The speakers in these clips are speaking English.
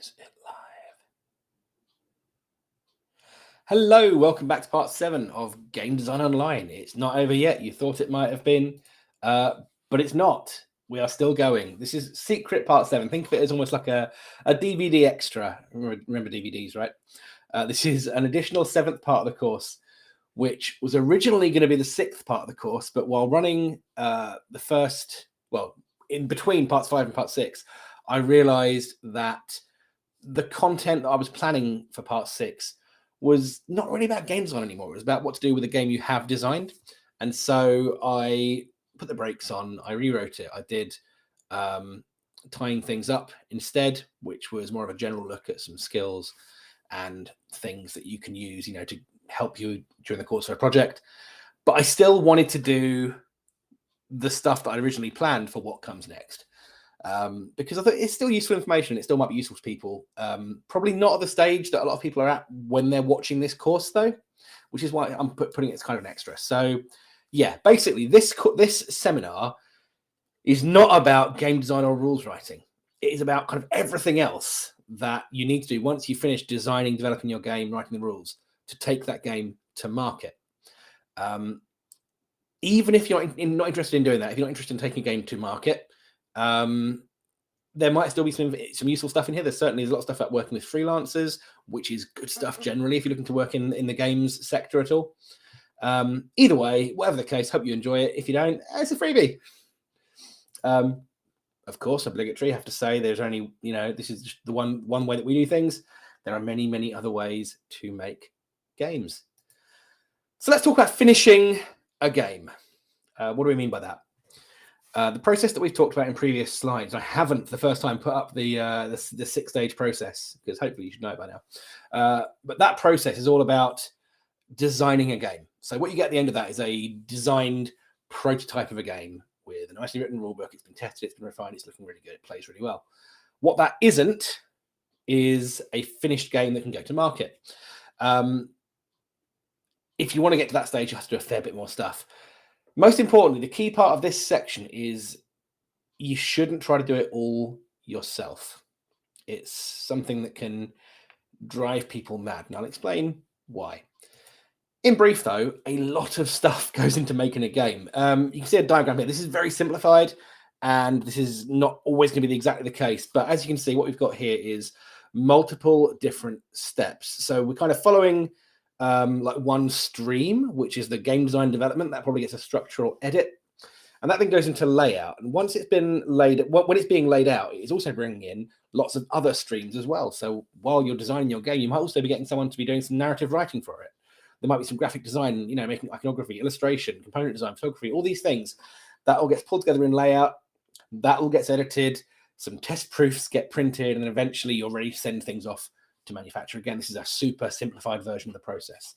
Is it live? Hello, welcome back to part 7 of Game Design Online. It's not over yet. You thought it might have been, but it's not. We are still going. This is Secret Part 7. Think of it as almost like a DVD extra. Remember DVDs, right? This is an additional 7th part of the course, which was originally going to be the 6th part of the course, but while running in between parts 5 and part 6, I realized that the content that I was planning for part 6 was not really about game design anymore. It was about what to do with the game you have designed. And so I put the brakes on, I rewrote it. I did tying things up instead, which was more of a general look at some skills and things that you can use, to help you during the course of a project. But I still wanted to do the stuff that I originally planned for what comes next. Because I thought it's still useful information. It still might be useful to people. Probably not at the stage that a lot of people are at when they're watching this course, though, which is why I'm putting it as kind of an extra. So, yeah, basically, this seminar is not about game design or rules writing. It is about kind of everything else that you need to do once you finish designing, developing your game, writing the rules to take that game to market. Even if you're not interested in doing that, if you're not interested in taking a game to market, there might still be some useful stuff in here. There's a lot of stuff about working with freelancers, which is good stuff generally if you're looking to work in the games sector at all. Either way, whatever the case, hope you enjoy it. If you don't, it's a freebie. Of course, obligatory. I have to say, there's only, this is just the one way that we do things. There are many, many other ways to make games. So let's talk about finishing a game. What do we mean by that? The process that we've talked about in previous slides, I haven't for the first time put up the 6-stage process, because hopefully you should know it by now. But that process is all about designing a game. So what you get at the end of that is a designed prototype of a game with a nicely written rulebook. It's been tested, it's been refined, it's looking really good, it plays really well. What that isn't is a finished game that can go to market. If you want to get to that stage, you have to do a fair bit more stuff. Most importantly, the key part of this section is you shouldn't try to do it all yourself. It's something that can drive people mad, and I'll explain why. In brief, though, a lot of stuff goes into making a game. You can see a diagram here. This is very simplified, and this is not always going to be exactly the case. But as you can see, what we've got here is multiple different steps. So we're kind of following like one stream, which is the game design development. That probably gets a structural edit, and that then goes into layout. And once it's been when it's being laid out, it's also bringing in lots of other streams as well. So while you're designing your game, you might also be getting someone to be doing some narrative writing for it. There might be some graphic design, making iconography, illustration, component design, photography, all these things. That all gets pulled together in layout. That all gets edited. Some test proofs get printed, and then eventually you're ready to send things off to manufacture. Again, this is a super simplified version of the process.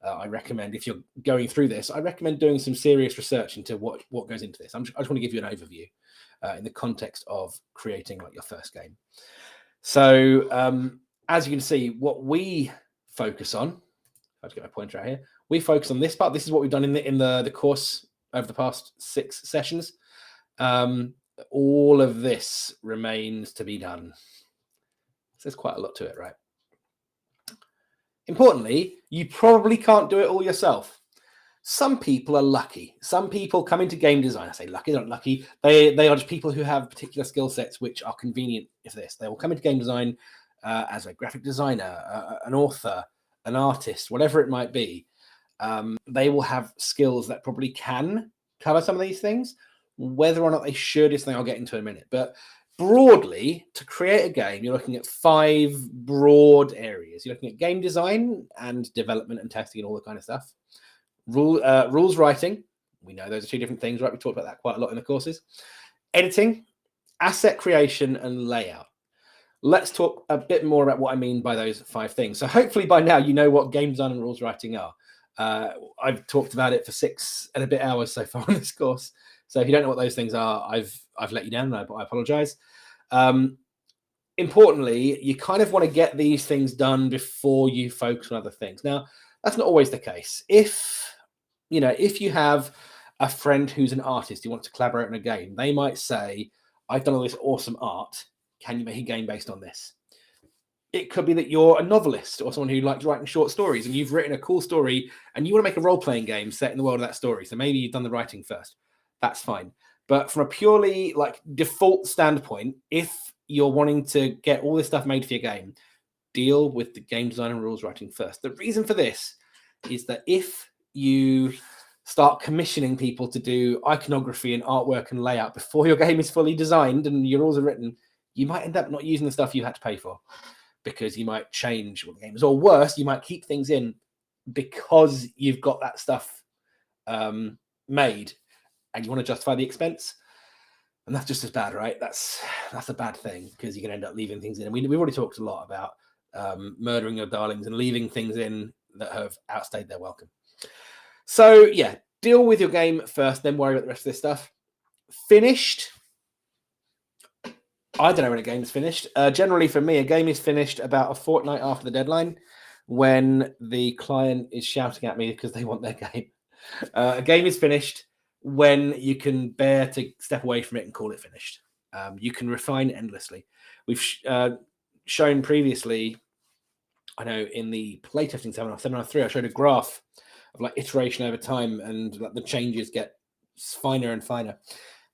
I recommend, if you're going through this, I recommend doing some serious research into what goes into this. I just want to give you an overview in the context of creating like your first game. So as you can see, what we focus on, I have to get my pointer out here. We focus on this part. This is what we've done in the course over the past 6 sessions. All of this remains to be done. So there's quite a lot to it, right? Importantly, you probably can't do it all yourself. Some people are lucky. Some people come into game design. I say lucky, they're not lucky. They are just people who have particular skill sets which are convenient for this. They will come into game design as a graphic designer, an author, an artist, whatever it might be. They will have skills that probably can cover some of these things. Whether or not they should is something I'll get into in a minute. But broadly, to create a game, you're looking at 5 broad areas. You're looking at game design and development and testing and all that kind of stuff. Rules writing. We know those are 2 different things, right? We talked about that quite a lot in the courses. Editing, asset creation, and layout. Let's talk a bit more about what I mean by those 5 things. So hopefully by now you know what game design and rules writing are. I've talked about it for 6 and a bit hours so far on this course. So if you don't know what those things are, I've let you down, and I apologize. Importantly, you kind of want to get these things done before you focus on other things. Now, that's not always the case. If you have a friend who's an artist who wants to collaborate on a game, they might say, I've done all this awesome art. Can you make a game based on this? It could be that you're a novelist or someone who likes writing short stories and you've written a cool story and you want to make a role-playing game set in the world of that story. So maybe you've done the writing first. That's fine. But from a purely like default standpoint, if you're wanting to get all this stuff made for your game, deal with the game design and rules writing first. The reason for this is that if you start commissioning people to do iconography and artwork and layout before your game is fully designed and your rules are written, you might end up not using the stuff you had to pay for because you might change what the game is. Or worse, you might keep things in because you've got that stuff made and you want to justify the expense. And that's just as bad, right? That's a bad thing because you can end up leaving things in. And we've already talked a lot about murdering your darlings and leaving things in that have outstayed their welcome. So yeah, deal with your game first, then worry about the rest of this stuff. Finished. I don't know when a game is finished. Generally for me, a game is finished about a fortnight after the deadline when the client is shouting at me because they want their game. A game is finished when you can bear to step away from it and call it finished. You can refine endlessly. We've shown previously, I know in the playtesting seminar 3, I showed a graph of like iteration over time and like the changes get finer and finer.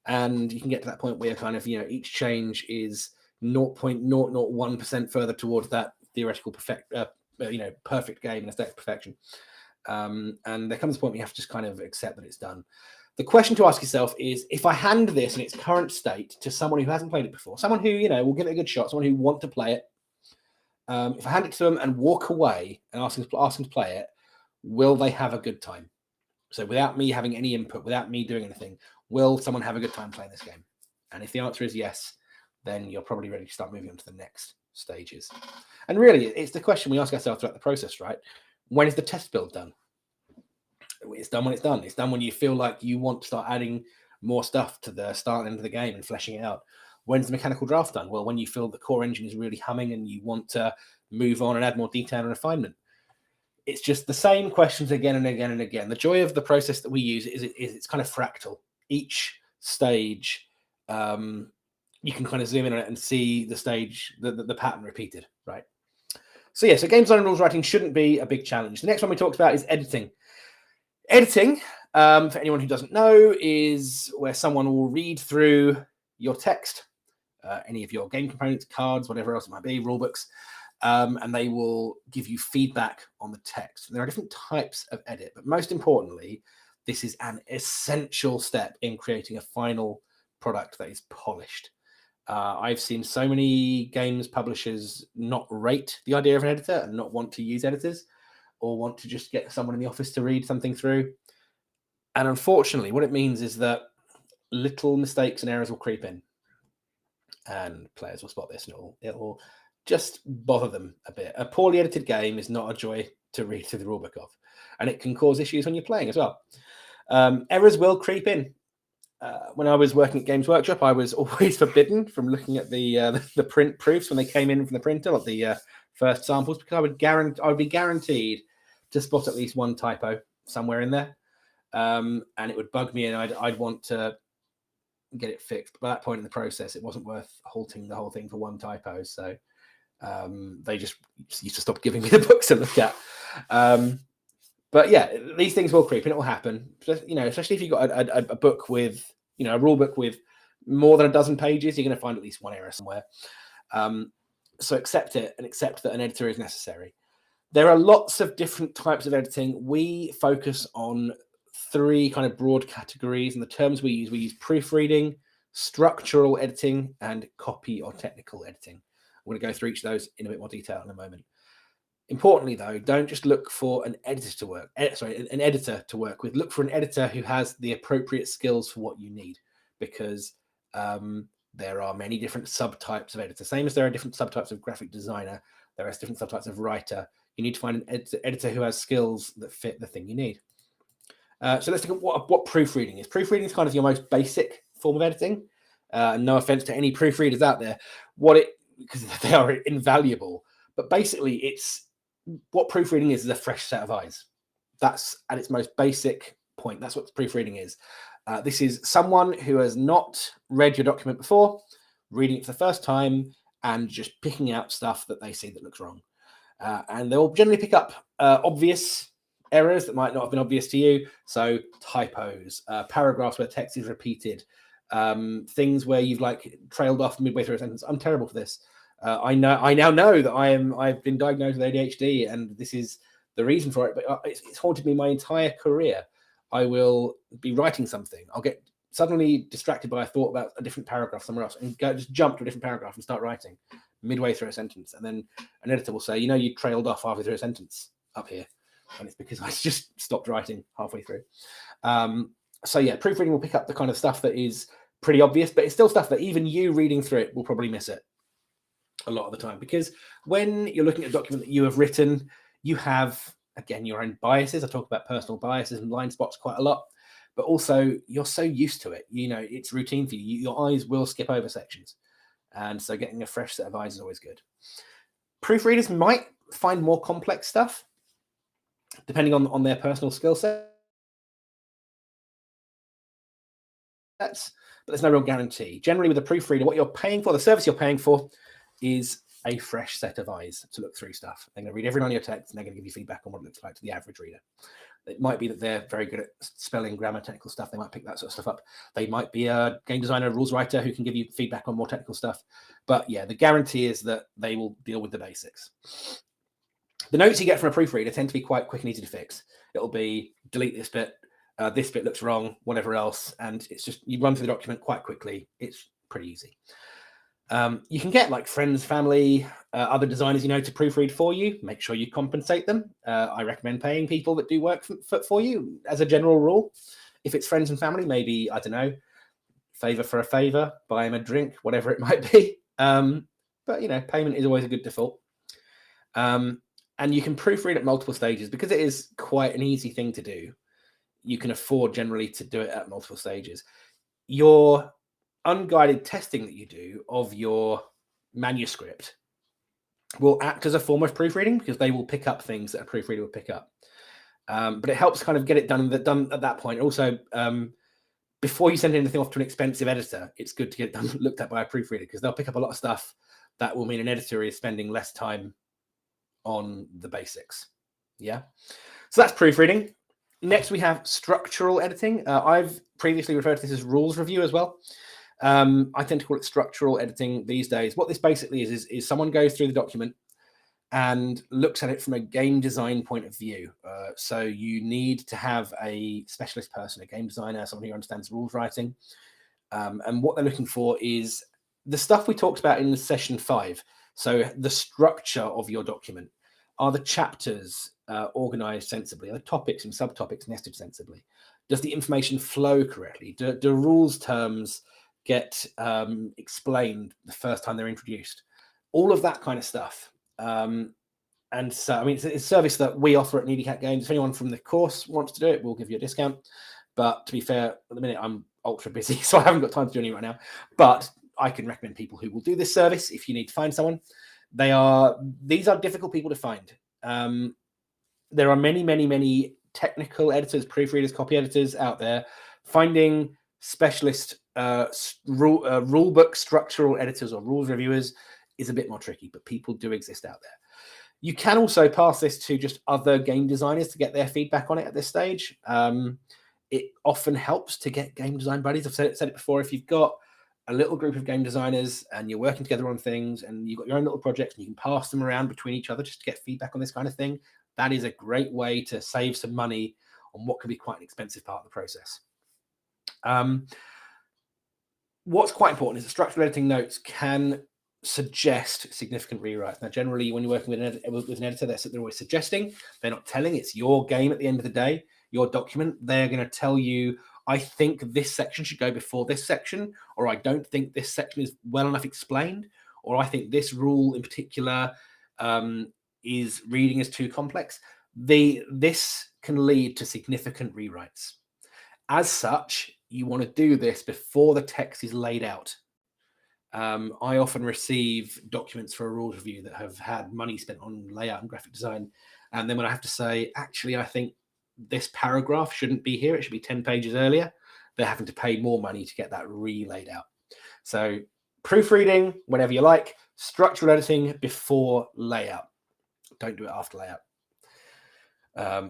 And you can get to that point where kind of, each change is 0.001% further towards that theoretical perfect game and aesthetic perfection. And there comes a point where you have to just kind of accept that it's done. The question to ask yourself is, if I hand this in its current state to someone who hasn't played it before, someone who, will give it a good shot, someone who wants to play it, if I hand it to them and walk away and ask them to play it, will they have a good time? So without me having any input, without me doing anything, will someone have a good time playing this game? And if the answer is yes, then you're probably ready to start moving on to the next stages. And really, it's the question we ask ourselves throughout the process, right? When is the test build done? It's done when it's done. It's done when you feel like you want to start adding more stuff to the start and end of the game and fleshing it out. When's the mechanical draft done? Well, when you feel the core engine is really humming and you want to move on and add more detail and refinement. It's just the same questions again and again and again. The joy of the process that we use is it's kind of fractal. Each stage, you can kind of zoom in on it and see the stage, the pattern repeated, right? So yeah, so game design and rules writing shouldn't be a big challenge. The next one we talked about is editing. Editing, for anyone who doesn't know, is where someone will read through your text, any of your game components, cards, whatever else it might be, rulebooks, and they will give you feedback on the text. There are different types of edit, but most importantly, this is an essential step in creating a final product that is polished. I've seen so many games publishers not rate the idea of an editor and not want to use editors or want to just get someone in the office to read something through. And unfortunately, what it means is that little mistakes and errors will creep in and players will spot this and it will just bother them a bit. A poorly edited game is not a joy to read through the rulebook of, and it can cause issues when you're playing as well. Errors will creep in. When I was working at Games Workshop, I was always forbidden from looking at the print proofs when they came in from the printer, like the first samples, because I would be guaranteed to spot at least one typo somewhere in there, and it would bug me, and I'd want to get it fixed. But by that point in the process, it wasn't worth halting the whole thing for one typo, so they just used to stop giving me the books to look at. But yeah, these things will creep and it will happen. Especially if you've got a book with, a rule book with more than a dozen pages, you're going to find at least one error somewhere. So accept it and accept that an editor is necessary. There are lots of different types of editing. We focus on 3 kind of broad categories, and the terms we use proofreading, structural editing, and copy or technical editing. I'm going to go through each of those in a bit more detail in a moment. Importantly, though, don't just look for an editor to work with. Look for an editor who has the appropriate skills for what you need, because there are many different subtypes of editor. Same as there are different subtypes of graphic designer, there are different subtypes of writer. You need to find an editor who has skills that fit the thing you need. So let's look at what proofreading is. Proofreading is kind of your most basic form of editing. No offense to any proofreaders out there, because they are invaluable. But basically, what proofreading is a fresh set of eyes. That's at its most basic point. That's what proofreading is. This is someone who has not read your document before, reading it for the first time and just picking out stuff that they see that looks wrong. And they'll generally pick up obvious errors that might not have been obvious to you. So typos, paragraphs where text is repeated, things where you've like trailed off midway through a sentence. I'm terrible for this. I now know that I've been diagnosed with ADHD, and this is the reason for it. But it's haunted me my entire career. I will be writing something. I'll get suddenly distracted by a thought about a different paragraph somewhere else, and just jump to a different paragraph and start writing midway through a sentence. And then an editor will say, you trailed off halfway through a sentence up here. And it's because I just stopped writing halfway through. So yeah, proofreading will pick up the kind of stuff that is pretty obvious, but it's still stuff that even you reading through it will probably miss it a lot of the time, because when you're looking at a document that you have written, you have, again, your own biases. I talk about personal biases and blind spots quite a lot, but also you're so used to it. It's routine for you. Your eyes will skip over sections. And so getting a fresh set of eyes is always good. Proofreaders might find more complex stuff, depending on their personal skill set. But there's no real guarantee. Generally, with a proofreader, what you're paying for, the service you're paying for, is a fresh set of eyes to look through stuff. They're going to read every line of your text, and they're going to give you feedback on what it looks like to the average reader. It might be that they're very good at spelling, grammar, technical stuff. They might pick that sort of stuff up. They might be a game designer, rules writer who can give you feedback on more technical stuff. But yeah, the guarantee is that they will deal with the basics. The notes you get from a proofreader tend to be quite quick and easy to fix. It'll be delete this bit looks wrong, whatever else. And it's just, you run through the document quite quickly. It's pretty easy. You can get like friends, family, other designers, to proofread for you. Make sure you compensate them. I recommend paying people that do work for you as a general rule. If it's friends and family, maybe, I don't know, favor for a favor, buy them a drink, whatever it might be. But, payment is always a good default. And you can proofread at multiple stages because it is quite an easy thing to do. You can afford generally to do it at multiple stages. Your unguided testing that you do of your manuscript will act as a form of proofreading because they will pick up things that a proofreader will pick up. But it helps kind of get it done at that point. Also, before you send anything off to an expensive editor, it's good to get it done, looked at by a proofreader because they'll pick up a lot of stuff that will mean an editor is spending less time on the basics. Yeah. So that's proofreading. Next, we have structural editing. I've previously referred to this as rules review as well. I tend to call it structural editing these days. What this basically is someone goes through the document and looks at it from a game design point of view. So you need to have a specialist person, a game designer, someone who understands rules writing. And what they're looking for is the stuff we talked about in session 5. So the structure of your document. Are the chapters organized sensibly? Are the topics and subtopics nested sensibly? Does the information flow correctly? Do rules terms get explained the first time they're introduced? All of that kind of stuff. And so, I mean, it's a service that we offer at NeedyCat Games. If anyone from the course wants to do it, we'll give you a discount. But to be fair, at the minute, I'm ultra busy, so I haven't got time to do anything right now. But I can recommend people who will do this service if you need to find someone. These are difficult people to find. There are many, many, many technical editors, proofreaders, copy editors out there. Finding specialist rule book structural editors or rules reviewers is a bit more tricky, but people do exist out there. You can also pass this to just other game designers to get their feedback on it at this stage. It often helps to get game design buddies. I've said it before. If you've got a little group of game designers and you're working together on things and you've got your own little projects and you can pass them around between each other just to get feedback on this kind of thing, that is a great way to save some money on what can be quite an expensive part of the process. What's quite important is that structural editing notes can suggest significant rewrites. Now, generally, when you're working with an editor, they're always suggesting. They're not telling. It's your game at the end of the day, your document. They're going to tell you, I think this section should go before this section, or I don't think this section is well enough explained, or I think this rule in particular is reading as too complex. This can lead to significant rewrites. As such, you want to do this before the text is laid out. I often receive documents for a rules review that have had money spent on layout and graphic design. And then when I have to say, actually, I think this paragraph shouldn't be here, it should be 10 pages earlier, they're having to pay more money to get that re-laid out. So proofreading, whenever you like, Structural editing before layout. Don't do it after layout.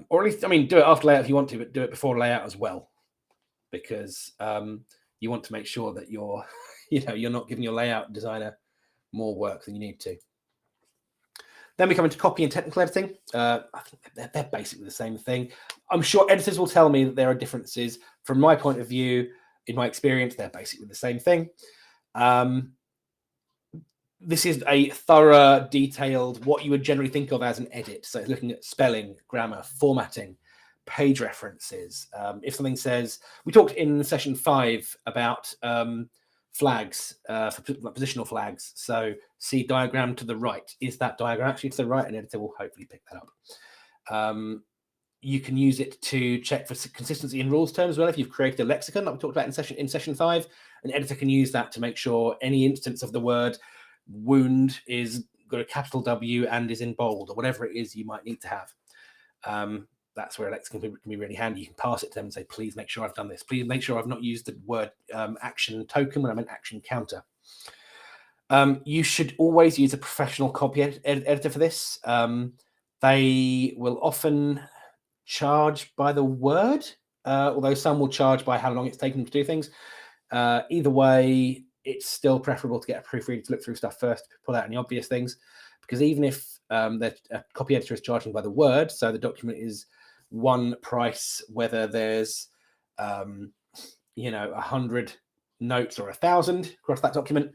Or at least, I mean, do it after layout if you want to, but do it before layout as well, because you want to make sure that you're, you're not giving your layout designer more work than you need to. Then we come into copy and technical editing. I think they're basically the same thing. I'm sure editors will tell me that there are differences. From my point of view, in my experience, they're basically the same thing. This is a thorough, detailed, what you would generally think of as an edit. So looking at spelling, grammar, formatting, page references. If something says, we talked in session 5 about flags, for positional flags. So see diagram to the right. Is that diagram actually to the right? An editor will hopefully pick that up. You can use it to check for consistency in rules terms as well. If you've created a lexicon, like we talked about in session 5, an editor can use that to make sure any instance of the word wound is got a capital W and is in bold, or whatever it is you might need to have. That's where lexicon can be really handy. You can pass it to them and say, please make sure I've done this. Please make sure I've not used the word action token when I meant action counter. You should always use a professional copy editor for this. They will often charge by the word, although some will charge by how long it's taken to do things. Either way, it's still preferable to get a proofreader to look through stuff first, pull out any obvious things, because even if a copy editor is charging by the word, so the document is one price, whether there's 100 notes or 1,000 across that document,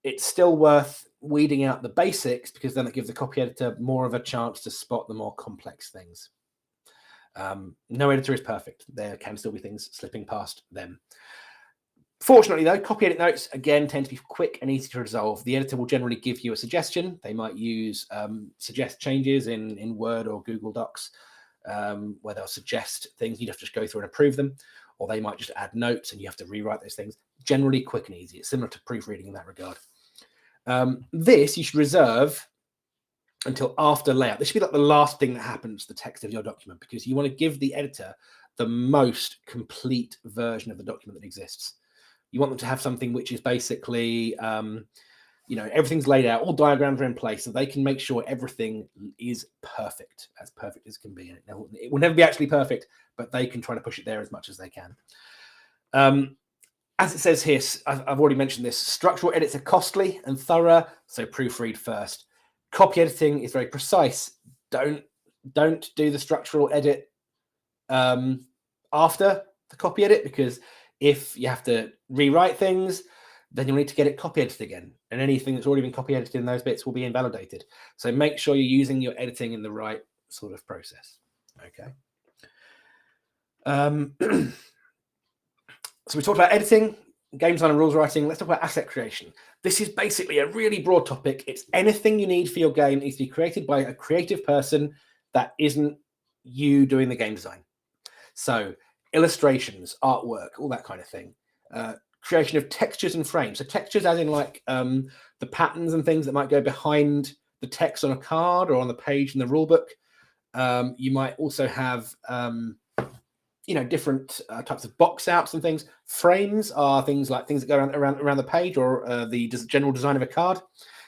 it's still worth weeding out the basics, because then it gives the copy editor more of a chance to spot the more complex things. No editor is perfect. There can still be things slipping past them. Fortunately, though, copy edit notes, again, tend to be quick and easy to resolve. The editor will generally give you a suggestion. They might use suggest changes in Word or Google Docs, where they'll suggest things. You have to just go through and approve them, or they might just add notes and you have to rewrite those things. Generally quick and easy. It's similar to proofreading in that regard. This you should reserve until after layout. This should be like the last thing that happens to the text of your document, because you want to give the editor the most complete version of the document that exists. You want them to have something which is basically, everything's laid out, all diagrams are in place, so they can make sure everything is perfect as can be. And it will never be actually perfect, but they can try to push it there as much as they can. As it says here, I've already mentioned this, structural edits are costly and thorough, so proofread first. Copy editing is very precise. Don't do the structural edit after the copy edit, because if you have to rewrite things, then you'll need to get it copy edited again. And anything that's already been copy edited in those bits will be invalidated. So make sure you're using your editing in the right sort of process. Okay. So we talked about editing, game design and rules writing. Let's talk about asset creation. This is basically a really broad topic. It's anything you need for your game needs to be created by a creative person that isn't you doing the game design. So illustrations, artwork, all that kind of thing. Creation of textures and frames. So textures as in like the patterns and things that might go behind the text on a card or on the page in the rule book. You might also have different types of box outs and things. Frames are things that go around the page, or the general design of a card.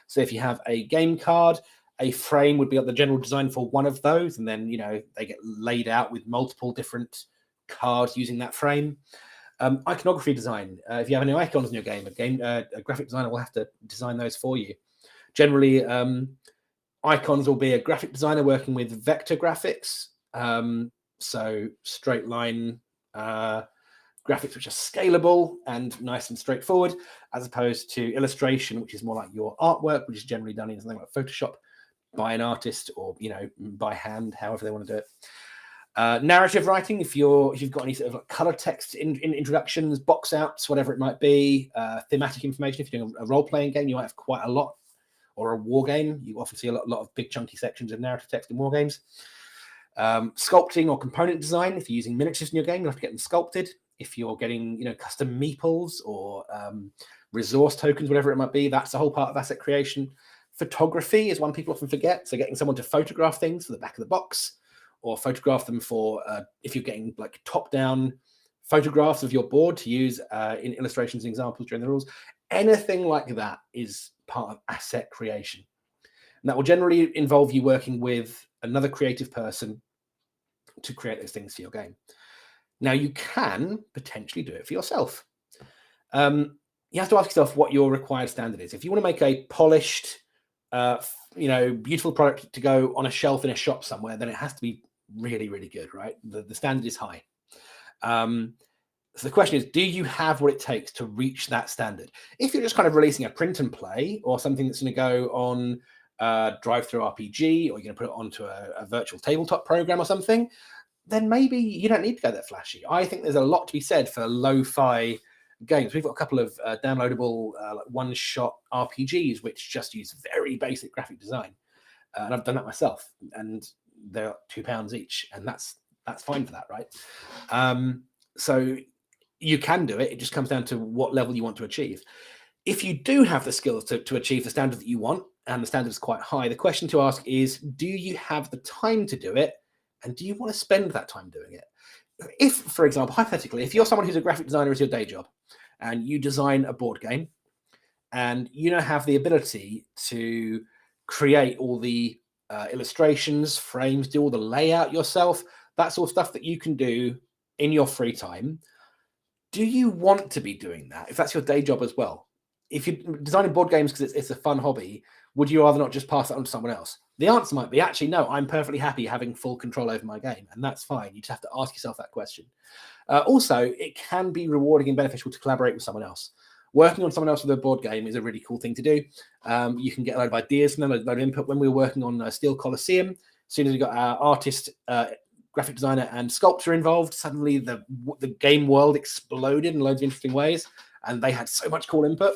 So if you have a game card, a frame would be like the general design for one of those, and then they get laid out with multiple different cards using that frame. Iconography design. If you have any icons in your game, a graphic designer will have to design those for you. Generally, icons will be a graphic designer working with vector graphics. So straight line graphics which are scalable and nice and straightforward, as opposed to illustration, which is more like your artwork, which is generally done in something like Photoshop by an artist, or by hand, however they want to do it. Narrative writing, if you've got any sort of like color text in introductions, box outs, whatever it might be. Thematic information, if you're doing a role-playing game, you might have quite a lot, or a war game, you often see a lot of big chunky sections of narrative text in war games. Sculpting or component design, if you're using miniatures in your game, you have to get them sculpted. If you're getting custom meeples or resource tokens, whatever it might be, that's a whole part of asset creation. Photography is one people often forget, so getting someone to photograph things for the back of the box, or photograph them for if you're getting like top-down photographs of your board to use in illustrations and examples during the rules. anything like that is part of asset creation. And that will generally involve you working with another creative person to create those things for your game. Now, you can potentially do it for yourself. You have to ask yourself what your required standard is. If you want to make a polished, beautiful product to go on a shelf in a shop somewhere, then it has to be really, really good, right? The standard is high. So the question is, do you have what it takes to reach that standard? If you're just kind of releasing a print and play or something that's going to go on drive-through RPG, or you're going to put it onto a virtual tabletop program or something, then maybe you don't need to go that flashy. I think there's a lot to be said for lo-fi games. We've got a couple of downloadable one-shot RPGs which just use very basic graphic design, and I've done that myself, and they're £2 each, and that's fine for that, right? So you can do it. It just comes down to what level you want to achieve. If you do have the skills to achieve the standard that you want, and the standard is quite high, the question to ask is, do you have the time to do it? And do you want to spend that time doing it? If, for example, hypothetically, if you're someone who's a graphic designer as your day job, and you design a board game, and you now have the ability to create all the illustrations, frames, do all the layout yourself, that sort of stuff that you can do in your free time, do you want to be doing that if that's your day job as well? If you're designing board games because it's a fun hobby, would you rather not just pass it on to someone else? The answer might be, actually, no, I'm perfectly happy having full control over my game, and that's fine. You just have to ask yourself that question. Also, it can be rewarding and beneficial to collaborate with someone else. Working on someone else with a board game is a really cool thing to do. You can get a load of ideas from them, a load of input. When we were working on Steel Coliseum, as soon as we got our artist, graphic designer and sculptor involved, suddenly the game world exploded in loads of interesting ways, and they had so much cool input.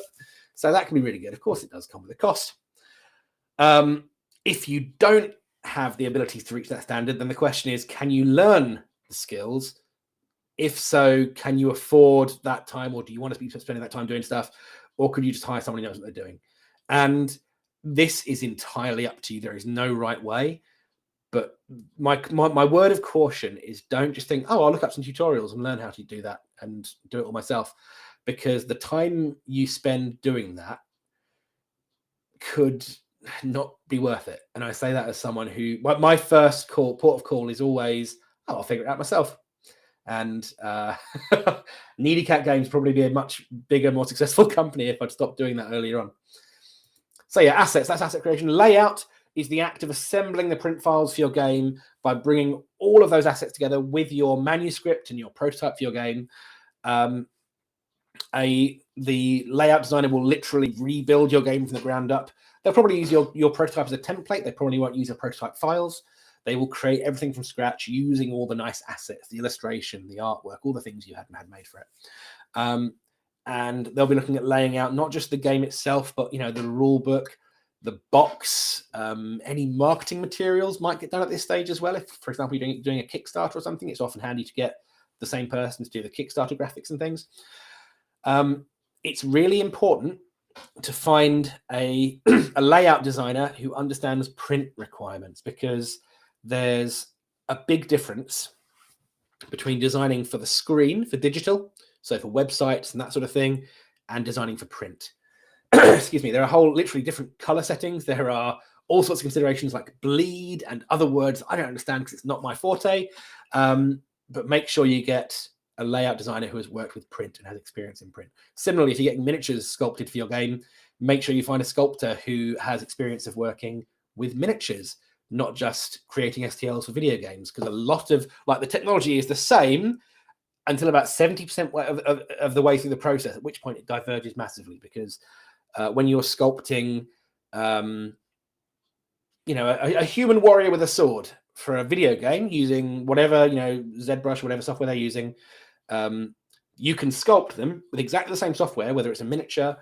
So that can be really good. Of course, it does come with a cost. If you don't have the ability to reach that standard, then the question is, can you learn the skills? If so, can you afford that time, or do you want to be spending that time doing stuff, or could you just hire someone who knows what they're doing? And this is entirely up to you. There is no right way. But my word of caution is, don't just think, oh, I'll look up some tutorials and learn how to do that and do it all myself, because the time you spend doing that could not be worth it. And I say that as someone who, my first port of call is always, oh, I'll figure it out myself. And Needy Cat Games probably be a much bigger, more successful company if I'd stopped doing that earlier on. So yeah, assets, that's asset creation. Layout is the act of assembling the print files for your game by bringing all of those assets together with your manuscript and your prototype for your game. The layout designer will literally rebuild your game from the ground up. They'll probably use your prototype as a template. They probably won't use your prototype files. They will create everything from scratch using all the nice assets, the illustration, the artwork, all the things you hadn't had made for it. And they'll be looking at laying out not just the game itself, but the rule book, the box, any marketing materials might get done at this stage as well. If, for example, you're doing a Kickstarter or something, it's often handy to get the same person to do the Kickstarter graphics and things. It's really important to find a layout designer who understands print requirements, because there's a big difference between designing for the screen, for digital, so for websites and that sort of thing, and designing for print. Excuse me. There are literally different color settings. There are all sorts of considerations like bleed and other words I don't understand because it's not my forte. But make sure you get a layout designer who has worked with print and has experience in print. Similarly, if you're getting miniatures sculpted for your game, make sure you find a sculptor who has experience of working with miniatures, not just creating STLs for video games, because a lot of the technology is the same until about 70% of the way through the process, at which point it diverges massively, because when you're sculpting, a human warrior with a sword for a video game using whatever, ZBrush, whatever software they're using, you can sculpt them with exactly the same software, whether it's a miniature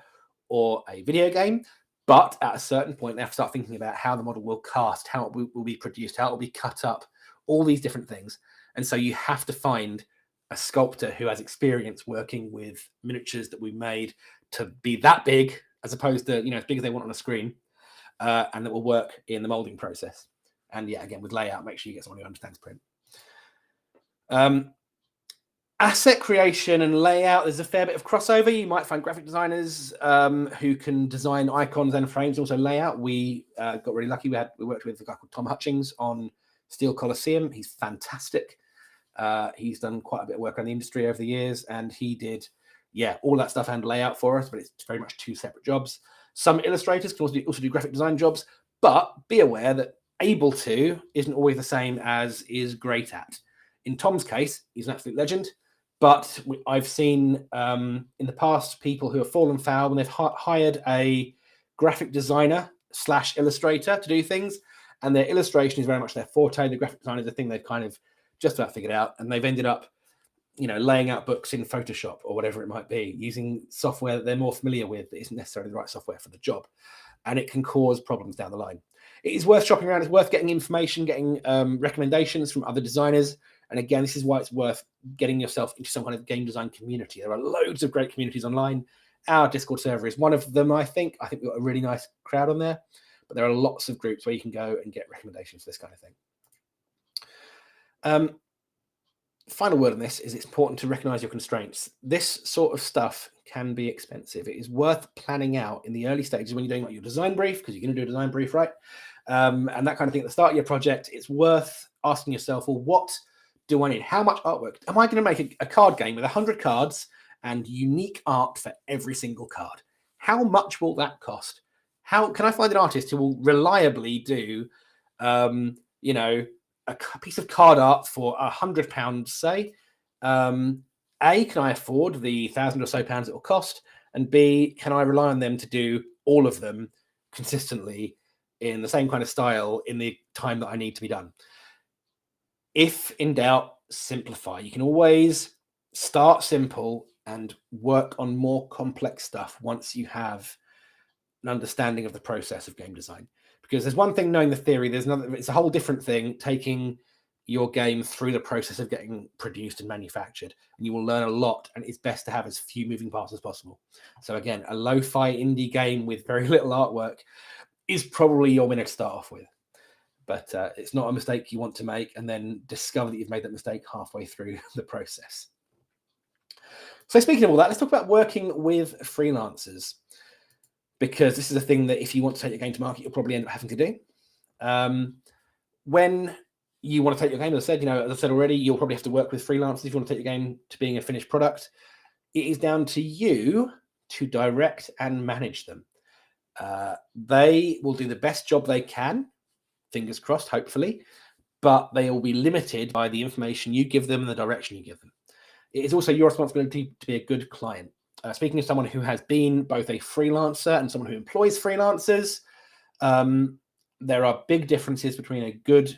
or a video game. But at a certain point, they have to start thinking about how the model will cast, how it will be produced, how it will be cut up, all these different things. And so you have to find a sculptor who has experience working with miniatures that we made to be that big, as opposed to, as big as they want on a screen, and that will work in the molding process. And yeah, again, with layout, make sure you get someone who understands print. Asset creation and layout, there's a fair bit of crossover. You might find graphic designers who can design icons and frames, also layout. We got really lucky. We worked with a guy called Tom Hutchings on Steel Coliseum. He's fantastic. He's done quite a bit of work on the industry over the years, and he did, all that stuff and layout for us, but it's very much two separate jobs. Some illustrators can also do graphic design jobs, but be aware that able to isn't always the same as is great at. In Tom's case, he's an absolute legend. But I've seen in the past people who have fallen foul when they've hired a graphic designer / illustrator to do things, and their illustration is very much their forte. The graphic design is the thing they've kind of just about figured out, and they've ended up, laying out books in Photoshop or whatever it might be, using software that they're more familiar with that isn't necessarily the right software for the job, and it can cause problems down the line. It is worth shopping around. It's worth getting information, getting recommendations from other designers. And again, this is why it's worth getting yourself into some kind of game design community. There are loads of great communities online. Our Discord server is one of them, I think. I think we've got a really nice crowd on there. But there are lots of groups where you can go and get recommendations for this kind of thing. Final word on this is it's important to recognize your constraints. This sort of stuff can be expensive. It is worth planning out in the early stages when you're doing like your design brief, because you're going to do a design brief, right? And that kind of thing at the start of your project. It's worth asking yourself, well, what do I need? How much artwork? Am I going to make a card game with 100 cards and unique art for every single card? How much will that cost? How can I find an artist who will reliably do, a piece of card art for £100, say? A, can I afford the £1,000 or so it will cost? And B, can I rely on them to do all of them consistently in the same kind of style in the time that I need to be done? If in doubt, simplify. You can always start simple and work on more complex stuff once you have an understanding of the process of game design. Because there's one thing knowing the theory, there's another, it's a whole different thing taking your game through the process of getting produced and manufactured. And you will learn a lot, and it's best to have as few moving parts as possible. So again, a lo-fi indie game with very little artwork is probably your winner to start off with. But it's not a mistake you want to make and then discover that you've made that mistake halfway through the process. So speaking of all that, let's talk about working with freelancers, because this is a thing that if you want to take your game to market, you'll probably end up having to do. When you want to take your game, as I said already, you'll probably have to work with freelancers if you want to take your game to being a finished product. It is down to you to direct and manage them. They will do the best job they can, fingers crossed, hopefully, but they will be limited by the information you give them and the direction you give them. It is also your responsibility to be a good client. Speaking of someone who has been both a freelancer and someone who employs freelancers, there are big differences between a good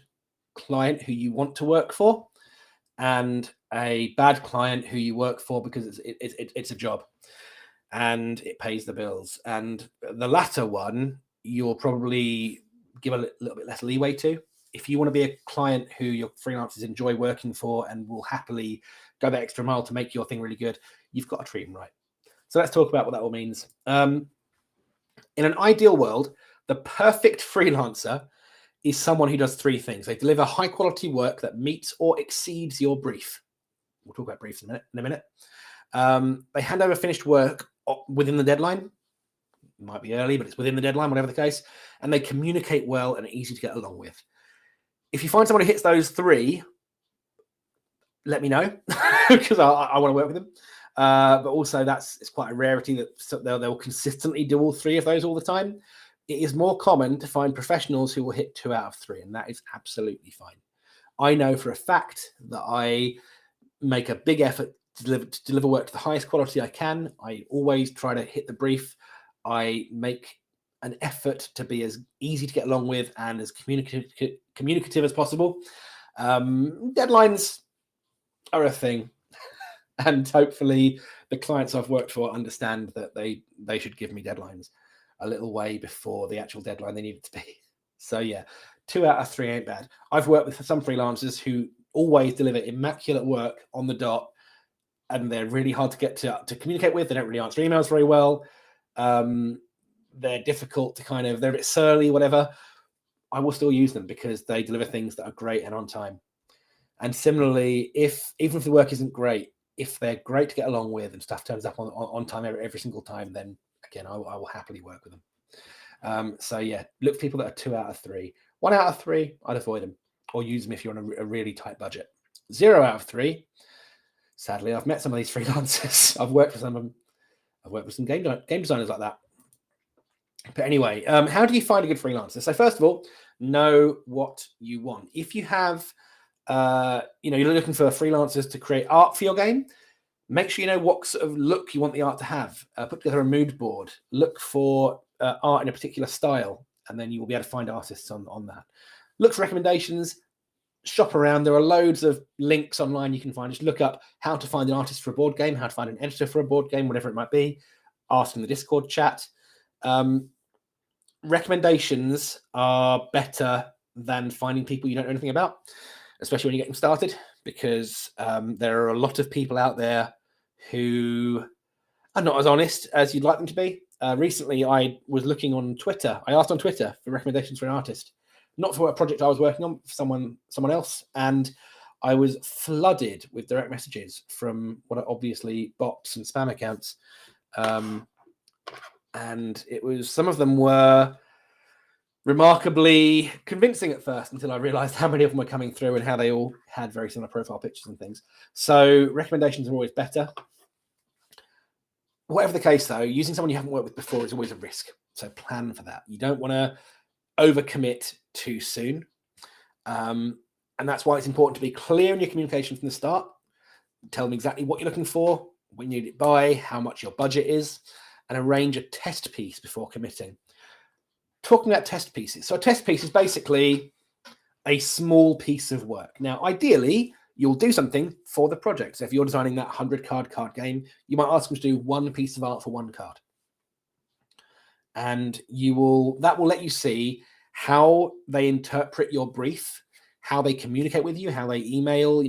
client who you want to work for and a bad client who you work for because it's a job and it pays the bills. And the latter one, you'll probably give a little bit less leeway to. If you want to be a client who your freelancers enjoy working for and will happily go that extra mile to make your thing really good, you've got to treat them right. So let's talk about what that all means. In an ideal world, the perfect freelancer is someone who does three things. They deliver high quality work that meets or exceeds your brief. We'll talk about briefs in a minute. They hand over finished work within the deadline. It might be early, but it's within the deadline, whatever the case. And they communicate well and are easy to get along with. If you find someone who hits those three, let me know because I want to work with them. But also it's quite a rarity that they'll consistently do all three of those all the time. It is more common to find professionals who will hit 2 out of 3, and that is absolutely fine. I know for a fact that I make a big effort to deliver work to the highest quality I can. I always try to hit the brief. I make an effort to be as easy to get along with and as communicative as possible. Deadlines are a thing, and hopefully the clients I've worked for understand that they should give me deadlines a little way before the actual deadline they need it to be. So yeah, 2 out of 3 ain't bad. I've worked with some freelancers who always deliver immaculate work on the dot, and they're really hard to get to communicate with. They don't really answer emails very well. They're difficult to they're a bit surly, whatever. I will still use them because they deliver things that are great and on time. And similarly, even if the work isn't great, if they're great to get along with and stuff turns up on time every single time, then again, I will happily work with them. So yeah, look for people that are 2 out of 3. 1 out of 3, I'd avoid them or use them if you're on a really tight budget. 0 out of 3, sadly, I've met some of these freelancers. I've worked with some of them. I've worked with some game designers like that. But anyway, how do you find a good freelancer? So first of all, know what you want. If you have, you're looking for freelancers to create art for your game, make sure you know what sort of look you want the art to have. Put together a mood board. Look for art in a particular style, and then you will be able to find artists on that. Look for recommendations. Shop around. There are loads of links online you can find. Just look up how to find an artist for a board game, how to find an editor for a board game, whatever it might be. Ask in the Discord chat. Recommendations are better than finding people you don't know anything about, especially when you're getting started, because there are a lot of people out there who are not as honest as you'd like them to be. Recently, I was looking on Twitter. I asked on Twitter for recommendations for an artist, not for a project I was working on, for someone else, and I was flooded with direct messages from what are obviously bots and spam accounts. And it was, some of them were remarkably convincing at first until I realized how many of them were coming through and how they all had very similar profile pictures and things. So recommendations are always better. Whatever the case, though, using someone you haven't worked with before is always a risk. So plan for that. You don't want to overcommit too soon. And that's why it's important to be clear in your communication from the start. Tell them exactly what you're looking for, when you need it by, how much your budget is, and arrange a test piece before committing. Talking about test pieces. So a test piece is basically a small piece of work. Now, ideally, you'll do something for the project. So if you're designing that 100-card game, you might ask them to do one piece of art for one card. And that will let you see how they interpret your brief, how they communicate with you, how they email,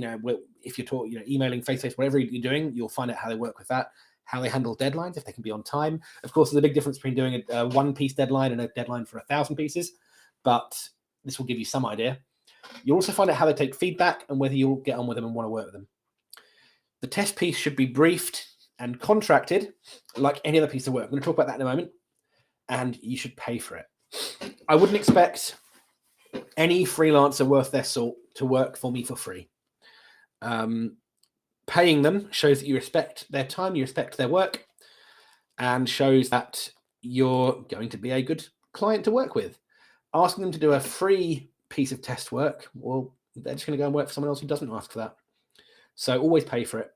if you're emailing face-to-face, whatever you're doing, you'll find out how they work with that, how they handle deadlines, if they can be on time. Of course, there's a big difference between doing a one-piece deadline and a deadline for 1,000 pieces, but this will give you some idea. You'll also find out how they take feedback and whether you'll get on with them and want to work with them. The test piece should be briefed and contracted like any other piece of work. I'm going to talk about that in a moment, and you should pay for it. I wouldn't expect any freelancer worth their salt to work for me for free. Paying them shows that you respect their time, you respect their work, and shows that you're going to be a good client to work with. Asking them to do a free piece of test work, well, they're just going to go and work for someone else who doesn't ask for that. So always pay for it.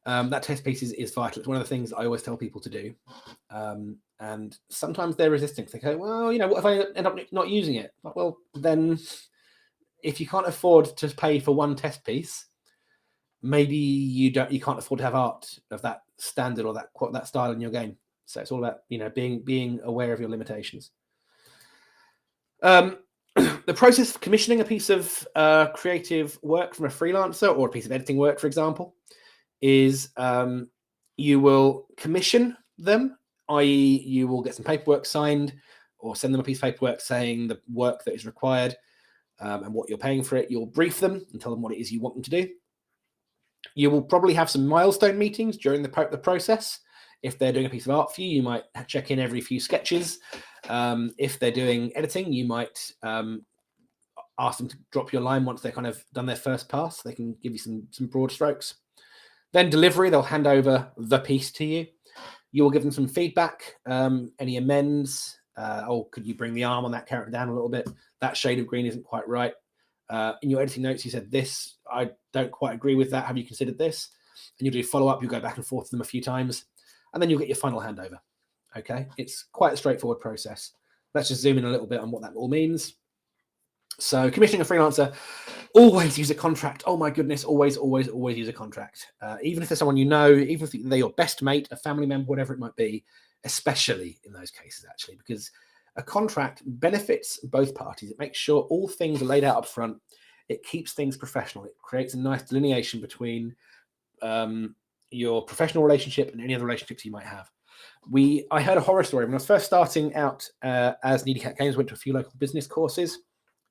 That test piece is vital. It's one of the things I always tell people to do. And sometimes they're resistant. They go, well, what if I end up not using it? Well, then if you can't afford to pay for one test piece, maybe you can't afford to have art of that standard or that style in your game. So it's all about being aware of your limitations. The process of commissioning a piece of creative work from a freelancer or a piece of editing work, for example, is you will commission them, i.e. you will get some paperwork signed or send them a piece of paperwork saying the work that is required and what you're paying for it. You'll brief them and tell them what it is you want them to do. You will probably have some milestone meetings during the process. If they're doing a piece of art for you, you might check in every few sketches. If they're doing editing, you might ask them to drop you a line once they've kind of done their first pass. They can give you some broad strokes. Then delivery, they'll hand over the piece to you. You will give them some feedback, any amends. Could you bring the arm on that character down a little bit? That shade of green isn't quite right. In your editing notes, you said this, I don't quite agree with that. Have you considered this? And you'll do follow-up. You'll go back and forth with them a few times, and then you'll get your final handover. Okay, it's quite a straightforward process. Let's just zoom in a little bit on what that all means. So commissioning a freelancer, always use a contract. Oh my goodness, always use a contract. Even if there's someone even if they're your best mate, a family member, whatever it might be, especially in those cases, actually, because a contract benefits both parties. It makes sure all things are laid out up front. It keeps things professional. It creates a nice delineation between your professional relationship and any other relationships you might have. I heard a horror story when I was first starting out as Needy Cat Games. Went to a few local business courses,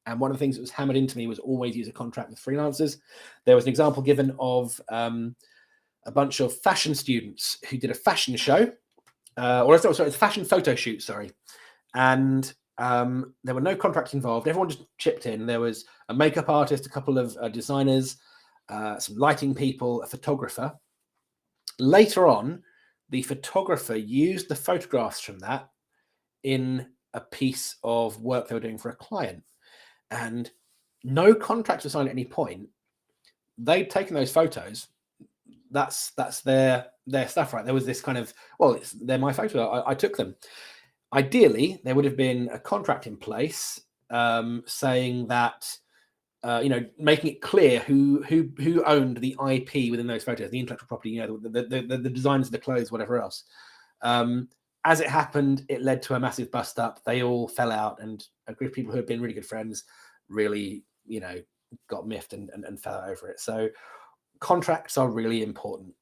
And one of the things that was hammered into me was always use a contract with freelancers. There was an example given of a bunch of fashion students who did a fashion show, it's a fashion photo shoot, sorry. And there were no contracts involved. Everyone just chipped in. There was a makeup artist, a couple of designers, some lighting people, a photographer. Later on, the photographer used the photographs from that in a piece of work they were doing for a client. And no contracts were signed at any point. They'd taken those photos. That's their stuff, right? There was this kind of, well, they're my photo. I took them. Ideally, there would have been a contract in place saying that, making it clear who owned the IP within those photos, the intellectual property, the designs of the clothes, whatever else. As it happened, it led to a massive bust up. They all fell out, and a group of people who had been really good friends really, got miffed and fell over it. So contracts are really important.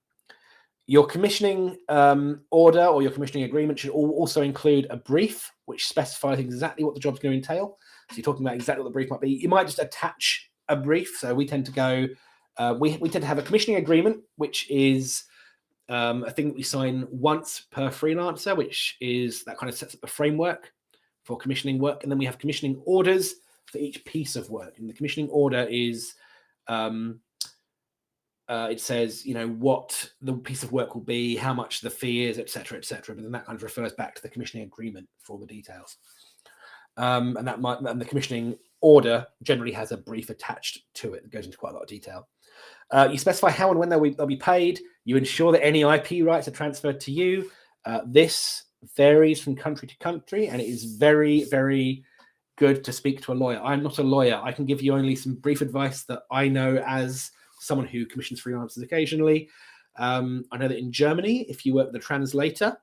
Your commissioning order or your commissioning agreement should also include a brief, which specifies exactly what the job's going to entail. So you're talking about exactly what the brief might be. You might just attach a brief. So we tend to go, we tend to have a commissioning agreement, which is a thing that we sign once per freelancer, which is that kind of sets up the framework for commissioning work. And then we have commissioning orders for each piece of work. And the commissioning order is, it says, what the piece of work will be, how much the fee is, etc., etc. But then that kind of refers back to the commissioning agreement for all the details. And the commissioning order generally has a brief attached to it that goes into quite a lot of detail. You specify how and when they'll be paid. You ensure that any IP rights are transferred to you. This varies from country to country, and it is very, very good to speak to a lawyer. I'm not a lawyer. I can give you only some brief advice that I know as someone who commissions freelancers occasionally. I know that in Germany, if you work with a translator,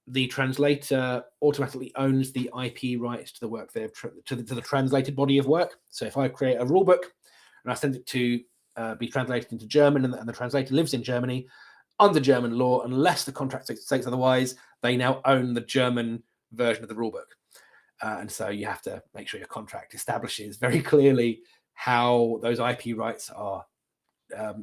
the translator automatically owns the IP rights to the work to the translated body of work. So if I create a rule book and I send it to be translated into German, and the translator lives in Germany, under German law, unless the contract states otherwise, they now own the German version of the rule book. And so you have to make sure your contract establishes very clearly how those IP rights are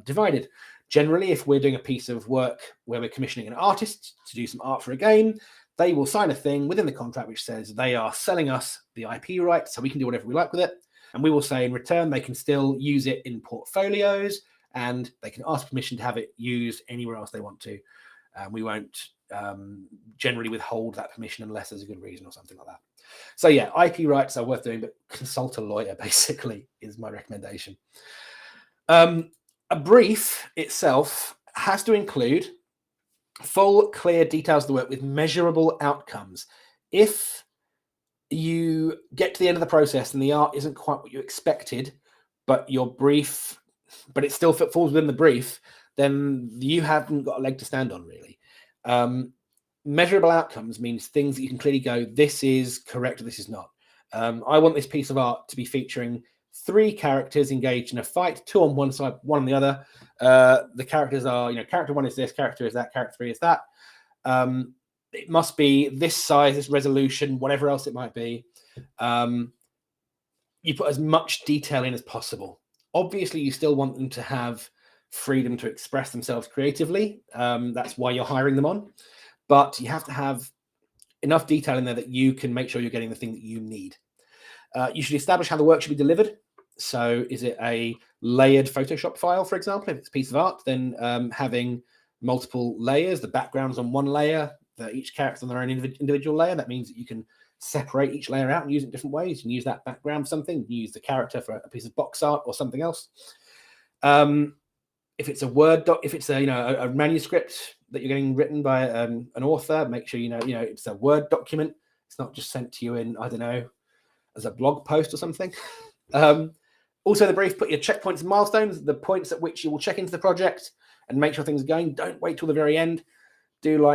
divided. Generally, if we're doing a piece of work where we're commissioning an artist to do some art for a game, they will sign a thing within the contract which says they are selling us the IP rights, so we can do whatever we like with it. And we will say in return, they can still use it in portfolios, and they can ask permission to have it used anywhere else they want to. We won't generally withhold that permission unless there's a good reason or something like that. So yeah, IP rights are worth doing, but consult a lawyer basically is my recommendation. A brief itself has to include full, clear details of the work with measurable outcomes. If you get to the end of the process and the art isn't quite what you expected, but it still falls within the brief, then you haven't got a leg to stand on, really. Measurable outcomes means things that you can clearly go, this is correct or this is not. I want this piece of art to be featuring 3 characters engaged in a fight, 2 on one side, 1 on the other. The characters are, character 1 is this, character is that, character 3 is that. It must be this size, this resolution, whatever else it might be. You put as much detail in as possible. Obviously, you still want them to have freedom to express themselves creatively. That's why you're hiring them on. But you have to have enough detail in there that you can make sure you're getting the thing that you need. You should establish how the work should be delivered. So is it a layered Photoshop file, for example? If it's a piece of art, then having multiple layers, the background's on one layer, each character on their own individual layer. That means that you can separate each layer out and use it in different ways. You can use that background for something, use the character for a piece of box art or something else. If it's a Word doc, if it's a manuscript that you're getting written by an author, make sure it's a Word document. It's not just sent to you in, I don't know, as a blog post or something. Also, the brief, put your checkpoints and milestones, the points at which you will check into the project and make sure things are going. Don't wait till the very end. Do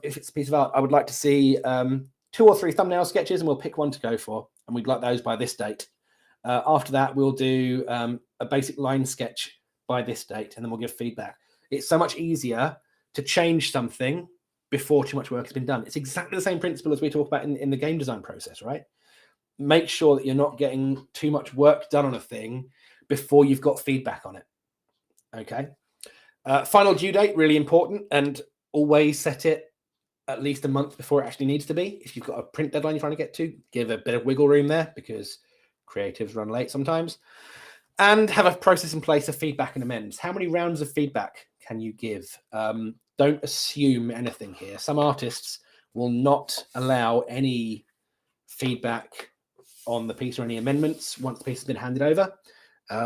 if it's a piece of art, I would like to see 2 or 3 thumbnail sketches, and we'll pick one to go for, and we'd like those by this date. After that, we'll do a basic line sketch by this date, and then we'll give feedback. It's so much easier to change something before too much work has been done. It's exactly the same principle as we talk about in the game design process, right? make sure that you're not getting too much work done on a thing before you've got feedback on it. Okay. Final due date, really important, and always set it at least a month before it actually needs to be. If you've got a print deadline you're trying to get to, give a bit of wiggle room there because creatives run late sometimes. And have a process in place of feedback and amends. How many rounds of feedback can you give? Don't assume anything here. Some artists will not allow any feedback on the piece or any amendments once the piece has been handed over,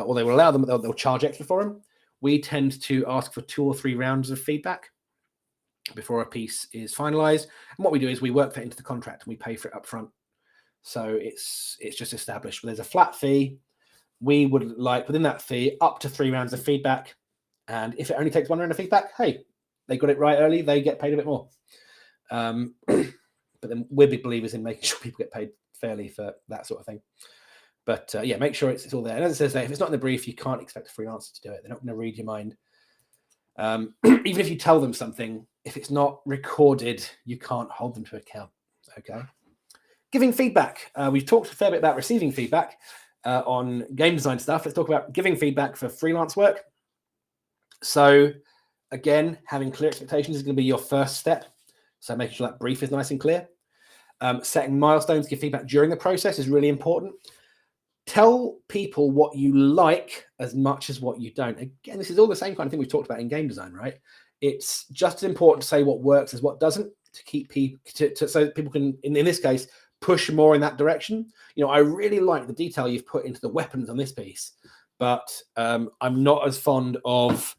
or they will allow them, they'll charge extra for them. We tend to ask for 2 or 3 rounds of feedback before a piece is finalized. And what we do is we work that into the contract and we pay for it up front. So it's just established. There's a flat fee. We would like within that fee up to 3 rounds of feedback. And if it only takes 1 round of feedback, hey, they got it right early, they get paid a bit more. But then we're big believers in making sure people get paid fairly for that sort of thing. But yeah, make sure it's all there. And as I say, if it's not in the brief, you can't expect a freelancer to do it. They're not going to read your mind. Even if you tell them something, if it's not recorded, you can't hold them to account. Okay. Giving feedback. We've talked a fair bit about receiving feedback on game design stuff. Let's talk about giving feedback for freelance work. So again, having clear expectations is going to be your first step. So making sure that brief is nice and clear. Setting milestones, give feedback during the process is really important. Tell people what you like as much as what you don't. Again, this is all the same kind of thing we've talked about in game design, right? It's just as important to say what works as what doesn't, to keep people, so people can, in this case, push more in that direction. You know, I really like the detail you've put into the weapons on this piece, but I'm not as fond of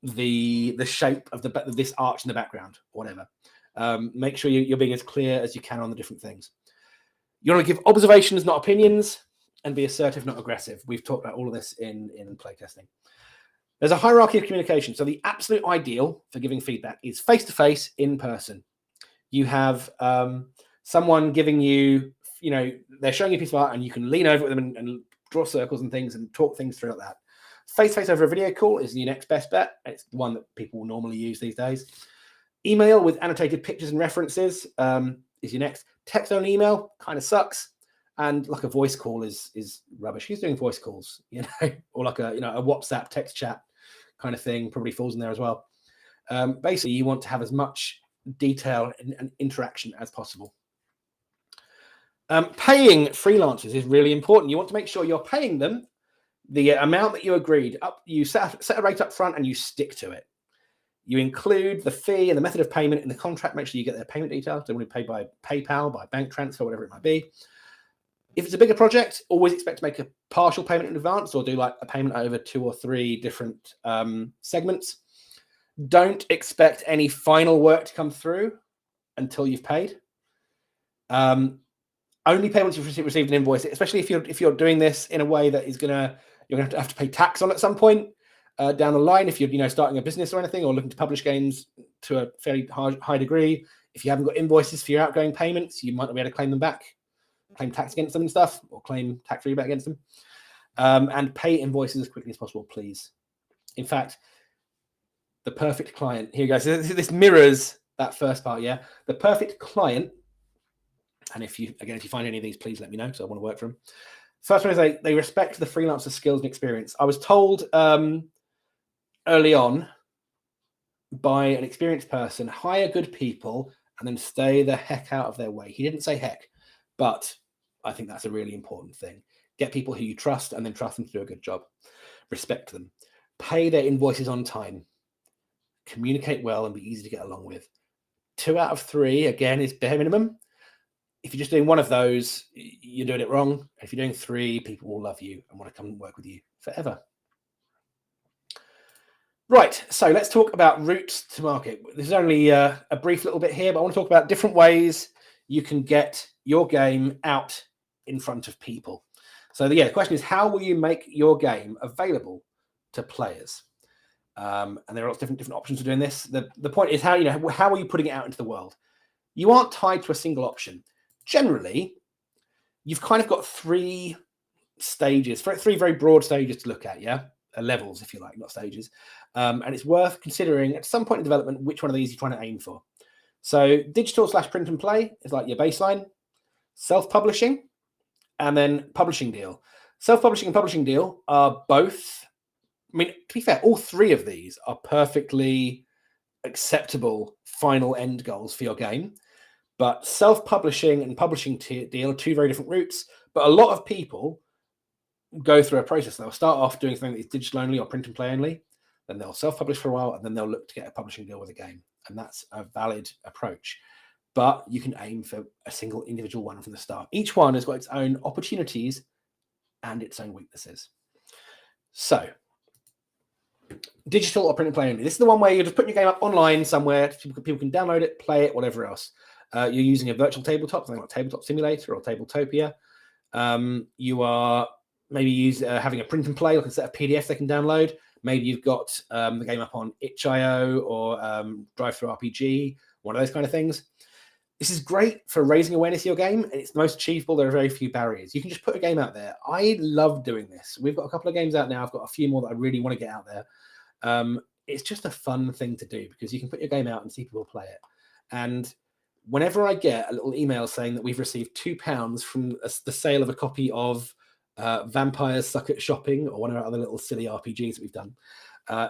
the shape of this arch in the background, or whatever. Make sure you're being as clear as you can on the different things. You want to give observations, not opinions, and be assertive, not aggressive. We've talked about all of this in playtesting. There's a hierarchy of communication. So the absolute ideal for giving feedback is face-to-face, in person. You have someone giving you, they're showing you a piece of art and you can lean over with them and draw circles and things and talk things through like that. Face-to-face over a video call is your next best bet. It's the one that people normally use these days. Email with annotated pictures and references is your next. Text-only email kind of sucks. And like a voice call is rubbish. Who's doing voice calls, or like a WhatsApp text chat kind of thing probably falls in there as well. Basically, you want to have as much detail and interaction as possible. Paying freelancers is really important. You want to make sure you're paying them the amount that you agreed. You set a rate up front and you stick to it. You include the fee and the method of payment in the contract. Make sure you get their payment details. They want to pay by PayPal, by bank transfer, whatever it might be. If it's a bigger project, always expect to make a partial payment in advance or do like a payment over 2 or 3 different segments. Don't expect any final work to come through until you've paid. Only pay once you've received an invoice, especially if you're doing this in a way that you're going to have to pay tax on at some point down the line. If you're starting a business or anything or looking to publish games to a fairly high degree, if you haven't got invoices for your outgoing payments, you might not be able to claim them back. Claim tax against them and stuff, or claim tax rebate against them, and pay invoices as quickly as possible, please. In fact, the perfect client, here you go. So this mirrors that first part, yeah? The perfect client, and if you find any of these, please let me know, so I want to work for them. First one is they respect the freelancer's skills and experience. I was told early on by an experienced person, hire good people and then stay the heck out of their way. He didn't say heck, but I think that's a really important thing. Get people who you trust and then trust them to do a good job. Respect them. Pay their invoices on time. Communicate well and be easy to get along with. 2 out of 3, again, is bare minimum. If you're just doing one of those, you're doing it wrong. If you're doing 3, people will love you and want to come and work with you forever. Right, so let's talk about routes to market. This is only a brief little bit here, but I want to talk about different ways you can get your game out in front of people. So the question is, how will you make your game available to players? And there are lots of different options for doing this. The point is how are you putting it out into the world? You aren't tied to a single option. Generally, you've kind of got 3 stages, 3 very broad stages to look at, yeah? Levels, if you like, not stages. And it's worth considering at some point in development which one of these you're trying to aim for. So digital /print and play is like your baseline. Self-publishing and then publishing deal. Self-publishing and publishing deal are both, I mean, to be fair, all three of these are perfectly acceptable final end goals for your game. But self-publishing and publishing deal are two very different routes. But a lot of people go through a process. They'll start off doing something that's digital only or print and play only. Then they'll self-publish for a while, and then they'll look to get a publishing deal with a game. And that's a valid approach. But you can aim for a single individual one from the start. Each one has got its own opportunities and its own weaknesses. So, digital or print and play only. This is the one where you're just putting your game up online somewhere. People can download it, play it, whatever else. You're using a virtual tabletop, something like Tabletop Simulator or Tabletopia. You are maybe having a print and play, like a set of PDFs they can download. Maybe you've got the game up on itch.io or DriveThruRPG, one of those kind of things. This is great for raising awareness of your game, and it's the most achievable. There are very few barriers. You can just put a game out there. I love doing this. We've got a couple of games out now. I've got a few more that I really want to get out there. It's just a fun thing to do because you can put your game out and see people play it. And whenever I get a little email saying that we've received £2 from the sale of a copy of Vampires Suck at Shopping or one of our other little silly RPGs that we've done,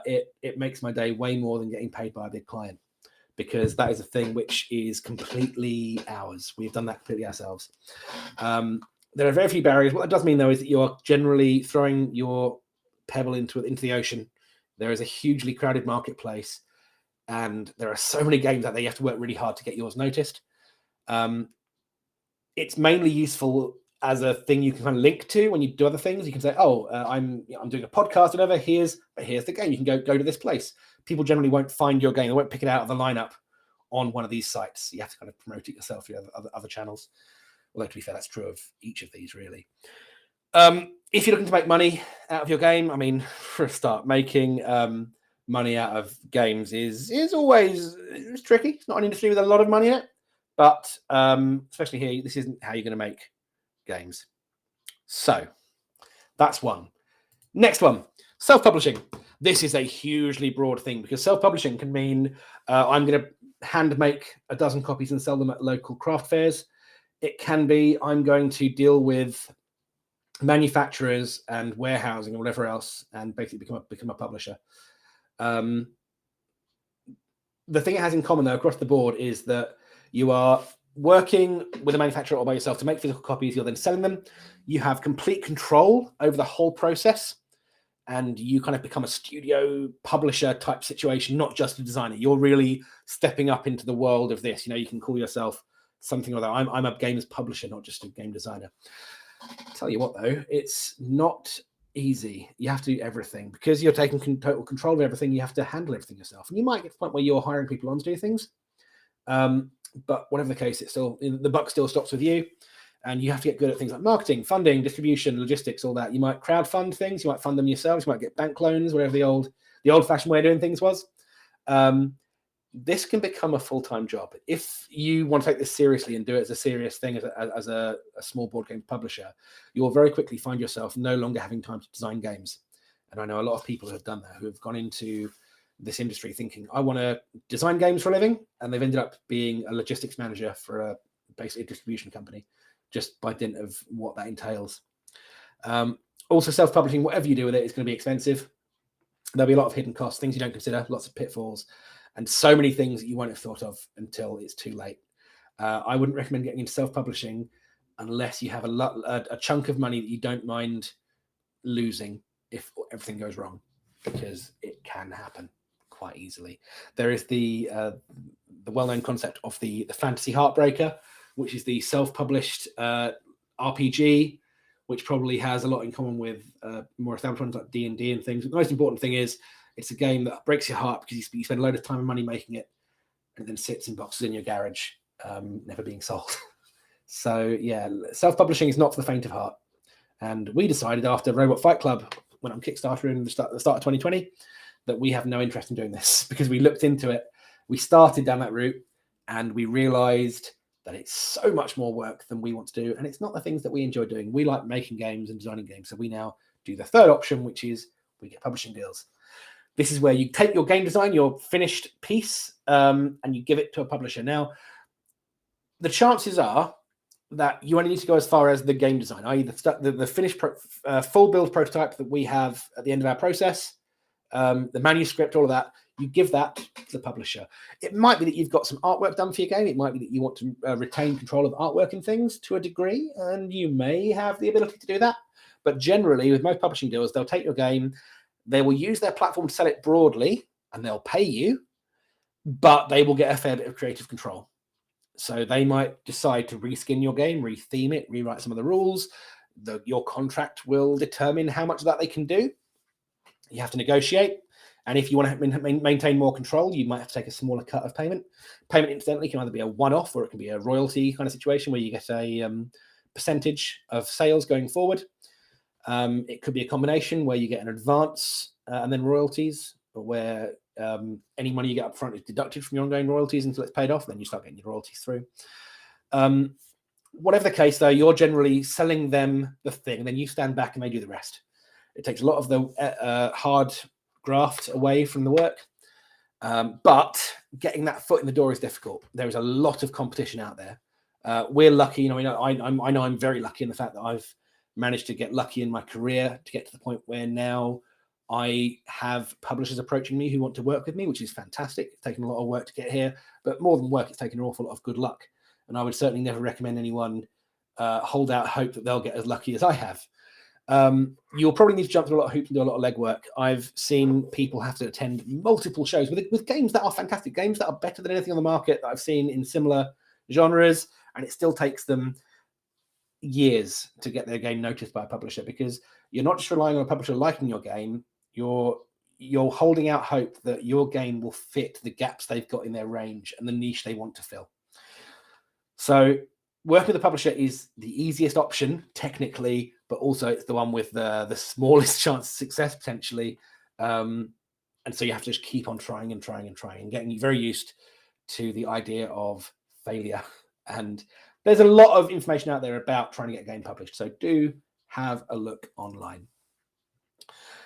it makes my day way more than getting paid by a big client, because that is a thing which is completely ours. We've done that completely ourselves. There are very few barriers. What that does mean, though, is that you are generally throwing your pebble into the ocean. There is a hugely crowded marketplace, and there are so many games out there. You have to work really hard to get yours noticed. It's mainly useful as a thing you can kind of link to when you do other things. You can say, "Oh, I'm doing a podcast, whatever. Here's the game. You can go to this place." People generally won't find your game. They won't pick it out of the lineup on one of these sites. You have to kind of promote it yourself through other channels. Although, to be fair, that's true of each of these, really. If you're looking to make money out of your game, I mean, for a start, making money out of games is always tricky. It's not an industry with a lot of money in it, but especially here, this isn't how you're going to make games. So that's one. Next one, self-publishing. This is a hugely broad thing because self-publishing can mean I'm going to hand make a dozen copies and sell them at local craft fairs. It can be I'm going to deal with manufacturers and warehousing and whatever else and basically become a publisher. The thing it has in common, though, across the board is that you are working with a manufacturer or by yourself to make physical copies. You're then selling them. You have complete control over the whole process, and you kind of become a studio publisher type situation, not just a designer. You're really stepping up into the world of this. You know, you can call yourself something like that. I'm a games publisher, not just a game designer. I'll tell you what, though, it's not easy. You have to do everything because you're taking total control of everything. You have to handle everything yourself, and you might get to the point where you're hiring people on to do things. But whatever the case, it's still the buck still stops with you, and you have to get good at things like marketing, funding, distribution, logistics, all that. You might crowdfund things. You might fund them yourselves. You might get bank loans, whatever the old-fashioned way of doing things was. This can become a full-time job if you want to take this seriously and do it as a serious thing as a small board game publisher. You'll very quickly find yourself no longer having time to design games. And I know a lot of people who have done that, who have gone into this industry thinking, I want to design games for a living, and they've ended up being a logistics manager for basically a distribution company, just by dint of what that entails. Also, self-publishing, whatever you do with it, is going to be expensive. There'll be a lot of hidden costs, things you don't consider, lots of pitfalls, and so many things that you won't have thought of until it's too late. I wouldn't recommend getting into self-publishing unless you have a chunk of money that you don't mind losing if everything goes wrong, because it can happen quite easily. There is the well-known concept of the Fantasy Heartbreaker, which is the self-published RPG, which probably has a lot in common with more established ones like D&D and things. The most important thing is it's a game that breaks your heart because you spend a load of time and money making it, and then sits in boxes in your garage, never being sold. So yeah, self-publishing is not for the faint of heart. And we decided after Robot Fight Club went on Kickstarter in the start of 2020 that we have no interest in doing this, because we looked into it, we started down that route, and we realized that it's so much more work than we want to do, and it's not the things that we enjoy doing. We like making games and designing games, so we now do the third option, which is we get publishing deals. This is where you take your game design, your finished piece, and you give it to a publisher. Now, the chances are that you only need to go as far as the game design, i.e. the finished full build prototype that we have at the end of our process, the manuscript, all of that. You give that to the publisher. It might be that you've got some artwork done for your game. It might be that you want to retain control of artwork and things to a degree, and you may have the ability to do that. But generally, with most publishing deals, they'll take your game, they will use their platform to sell it broadly, and they'll pay you, but they will get a fair bit of creative control. So they might decide to reskin your game, retheme it, rewrite some of the rules. Your contract will determine how much of that they can do. You have to negotiate. And if you want to maintain more control, you might have to take a smaller cut of payment. Payment, incidentally, can either be a one-off or it can be a royalty kind of situation where you get a percentage of sales going forward. It could be a combination where you get an advance and then royalties, where any money you get up front is deducted from your ongoing royalties until it's paid off. Then you start getting your royalties through. Whatever the case, though, you're generally selling them the thing, and then you stand back and they do the rest. It takes a lot of the hard graft away from the work, but getting that foot in the door is difficult. There is a lot of competition out there. We're lucky, I know I'm very lucky in the fact that I've managed to get lucky in my career to get to the point where now I have publishers approaching me who want to work with me, which is fantastic. It's taken a lot of work to get here, but more than work, it's taken an awful lot of good luck. And I would certainly never recommend anyone hold out hope that they'll get as lucky as I have. You'll probably need to jump through a lot of hoops and do a lot of legwork. I've seen people have to attend multiple shows with games that are fantastic, games that are better than anything on the market that I've seen in similar genres, and it still takes them years to get their game noticed by a publisher, because you're not just relying on a publisher liking your game, you're holding out hope that your game will fit the gaps they've got in their range and the niche they want to fill. So working with a publisher is the easiest option technically, but also it's the one with the smallest chance of success potentially. And so you have to just keep on trying and trying and trying and getting very used to the idea of failure. And there's a lot of information out there about trying to get a game published. So do have a look online.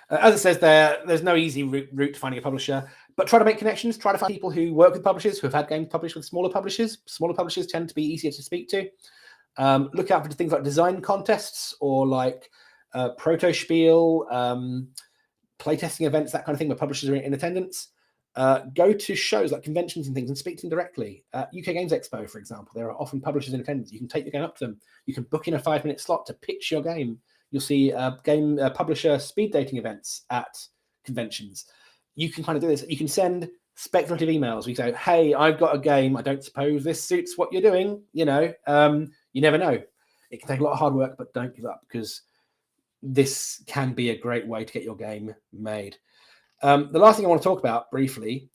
As it says there's no easy route to finding a publisher, but try to make connections. Try to find people who work with publishers, who have had games published with smaller publishers. Smaller publishers tend to be easier to speak to. Look out for things like design contests or like proto-spiel, playtesting events, that kind of thing, where publishers are in attendance. Go to shows like conventions and things and speak to them directly. UK Games Expo, for example, there are often publishers in attendance. You can take your game up to them. You can book in a 5-minute slot to pitch your game. You'll see game publisher speed dating events at conventions. You can kind of do this. You can send speculative emails. We say, hey, I've got a game. I don't suppose this suits what you're doing. You never know. It can take a lot of hard work, but don't give up, because this can be a great way to get your game made. The last thing I want to talk about briefly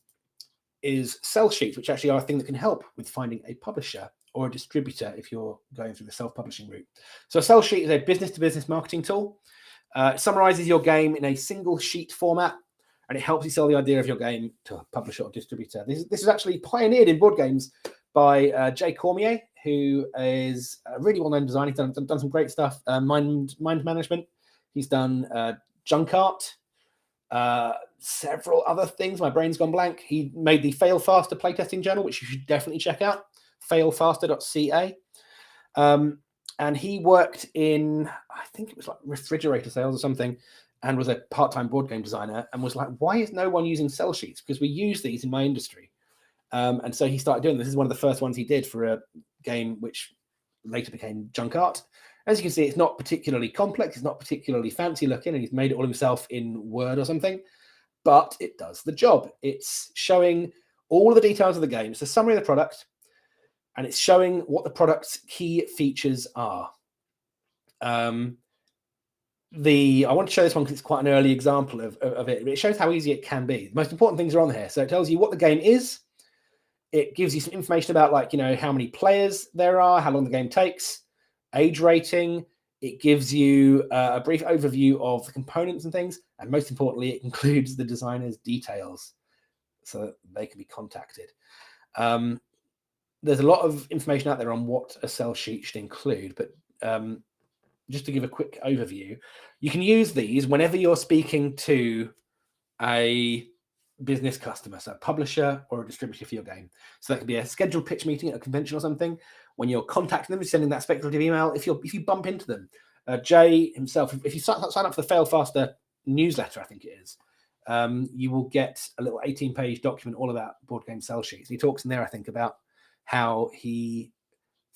is sell sheets, which actually are a thing that can help with finding a publisher or a distributor if you're going through the self-publishing route. So a sell sheet is a business-to-business marketing tool. It summarizes your game in a single sheet format, and it helps you sell the idea of your game to a publisher or distributor. This is actually pioneered in board games by Jay Cormier, who is a really well-known designer. He's done some great stuff. Mind Management. He's done Junk Art. Several other things. My brain's gone blank. He made the Fail Faster playtesting journal, which you should definitely check out. Failfaster.ca. And he worked in, I think it was like refrigerator sales or something, and was a part-time board game designer, and was like, why is no one using sell sheets? Because we use these in my industry. And so he started doing this. This is one of the first ones he did for a game which later became Junk Art. As you can see, it's not particularly complex. It's not particularly fancy looking, and he's made it all himself in Word or something, but it does the job. It's showing all the details of the game. It's a summary of the product, and it's showing what the product's key features are. I want to show this one because it's quite an early example of it. It shows how easy it can be. The most important things are on here. So it tells you what the game is. It gives you some information about, like, how many players there are, how long the game takes, age rating. It gives you a brief overview of the components and things. And most importantly, it includes the designer's details so that they can be contacted. There's a lot of information out there on what a sell sheet should include, but just to give a quick overview, you can use these whenever you're speaking to a business customer, so a publisher or a distributor for your game. So that could be a scheduled pitch meeting at a convention or something, when you're contacting them, sending that speculative email, if you bump into them. Jay himself, if you sign up for the Fail Faster newsletter, I think it is, you will get a little 18-page document all about board game sell sheets. He talks in there, I think, about how he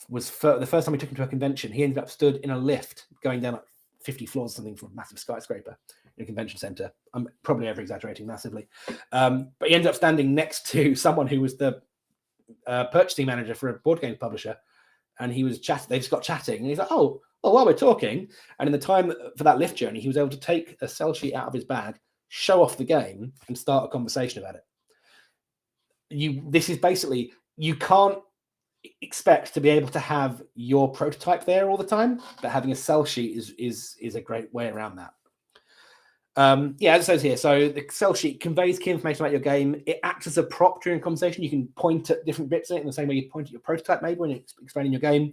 was the first time we took him to a convention, he ended up stood in a lift going down like 50 floors or something from a massive skyscraper in a convention center. I'm probably over exaggerating massively, but he ended up standing next to someone who was the purchasing manager for a board game publisher, and he was chatting. They just got chatting, and he's like, "Oh, well, while we're talking," and in the time for that lift journey, he was able to take a sell sheet out of his bag, show off the game, and start a conversation about it. This is basically, you can't expect to be able to have your prototype there all the time, but having a sell sheet is a great way around that. Yeah, as it says here, so the sell sheet conveys key information about your game. It acts as a prop during a conversation. You can point at different bits in it in the same way you point at your prototype, maybe when you're explaining your game.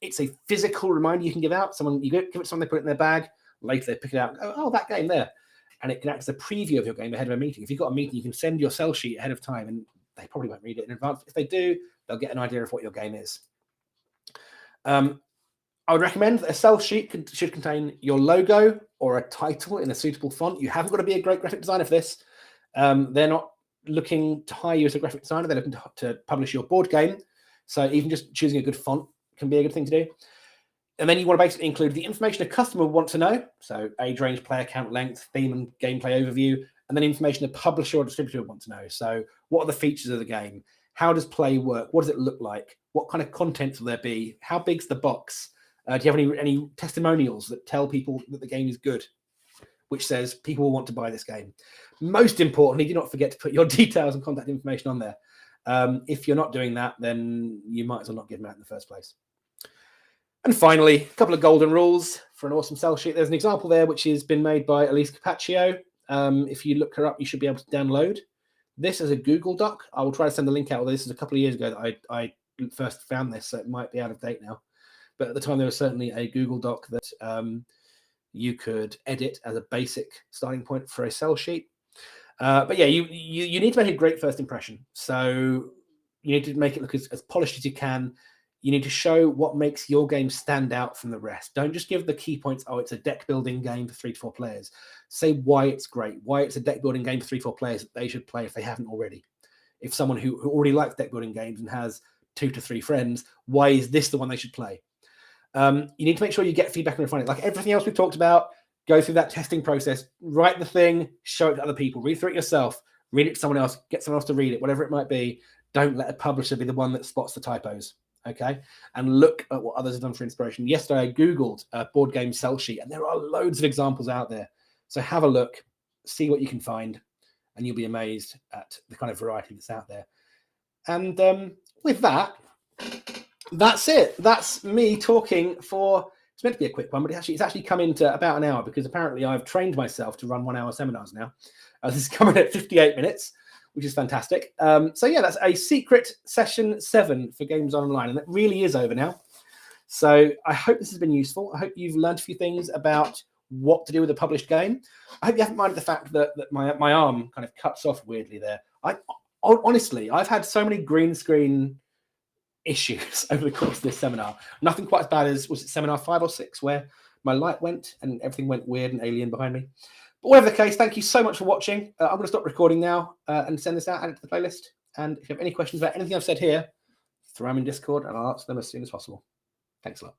It's a physical reminder you can give out. You give it to someone, they put it in their bag. Later they pick it out and go, "Oh, that game there," and it can act as a preview of your game ahead of a meeting. If you've got a meeting, you can send your sell sheet ahead of time, and they probably won't read it in advance. If they do, they'll get an idea of what your game is. I would recommend that a sell sheet should contain your logo or a title in a suitable font. You haven't got to be a great graphic designer for this. They're not looking to hire you as a graphic designer. They're looking to publish your board game. So even just choosing a good font can be a good thing to do. And then you want to basically include the information a customer would want to know. So age range, player count, length, theme and gameplay overview, and then information a publisher or distributor would want to know. So what are the features of the game? How does play work? What does it look like? What kind of content will there be? How big's the box? Do you have any testimonials that tell people that the game is good, which says people will want to buy this game? Most importantly, do not forget to put your details and contact information on there. If you're not doing that, then you might as well not give them out in the first place. And finally, a couple of golden rules for an awesome sell sheet. There's an example there which has been made by Elise Capaccio. If you look her up, you should be able to download this as a Google Doc. I will try to send the link out, although this is a couple of years ago that I first found this, so it might be out of date now. But at the time, there was certainly a Google Doc that you could edit as a basic starting point for a sell sheet. But yeah, you need to make a great first impression. So you need to make it look as polished as you can. You need to show what makes your game stand out from the rest. Don't just give the key points. Oh, it's a deck building game for 3 to 4 players. Say why it's great, why it's a deck building game for 3 to 4 players that they should play if they haven't already. If someone who already likes deck building games and has 2 to 3 friends, why is this the one they should play? You need to make sure you get feedback and refine it. Like everything else we've talked about, go through that testing process, write the thing, show it to other people, read through it yourself, read it to someone else, get someone else to read it, whatever it might be. Don't let a publisher be the one that spots the typos, okay? And look at what others have done for inspiration. Yesterday, I Googled a board game sell sheet, and there are loads of examples out there. So have a look, see what you can find, and you'll be amazed at the kind of variety that's out there. And with that, that's it. That's me talking for, it's meant to be a quick one, but it's actually come into about an hour because apparently I've trained myself to run 1-hour seminars now. This is coming at 58 minutes, which is fantastic. So yeah, that's a secret session 7 for Games Online, and that really is over now. So I hope this has been useful. I hope you've learned a few things about what to do with a published game. I hope you haven't minded the fact that my arm kind of cuts off weirdly there. Honestly, I've had so many green screen issues over the course of this seminar. Nothing quite as bad as, was it seminar 5 or 6, where my light went and everything went weird and alien behind me. But whatever the case, thank you so much for watching. I'm going to stop recording now and send this out, add it to the playlist. And if you have any questions about anything I've said here, throw them in Discord and I'll answer them as soon as possible. Thanks a lot.